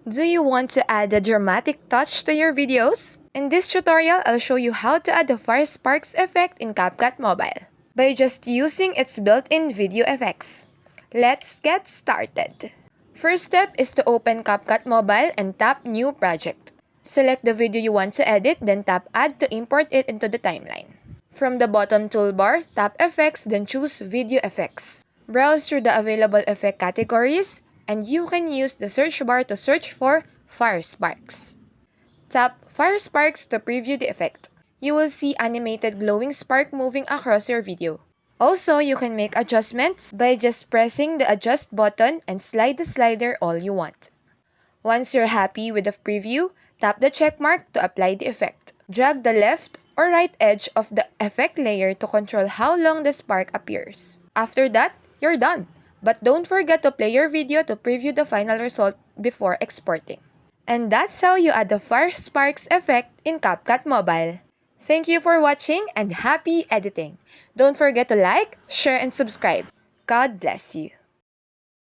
Do you want to add a dramatic touch to your videos? In this tutorial, I'll show you how to add the fire sparks effect in CapCut Mobile by just using its built-in video effects. Let's get started. First step is to open CapCut Mobile and tap New Project. Select the video you want to edit, then tap Add to import it into the timeline. From the bottom toolbar, tap Effects, then choose Video Effects. Browse through the available effect categories, and you can use the search bar to search for Fire Sparks. Tap Fire Sparks to preview the effect. You will see animated glowing spark moving across your video. Also, you can make adjustments by just pressing the Adjust button and slide the slider all you want. Once you're happy with the preview, tap the check mark to apply the effect. Drag the left or right edge of the effect layer to control how long the spark appears. After that, you're done. But don't forget to play your video to preview the final result before exporting. And that's how you add the Fire Sparks effect in CapCut Mobile. Thank you for watching and happy editing. Don't forget to like, share, and subscribe. God bless you.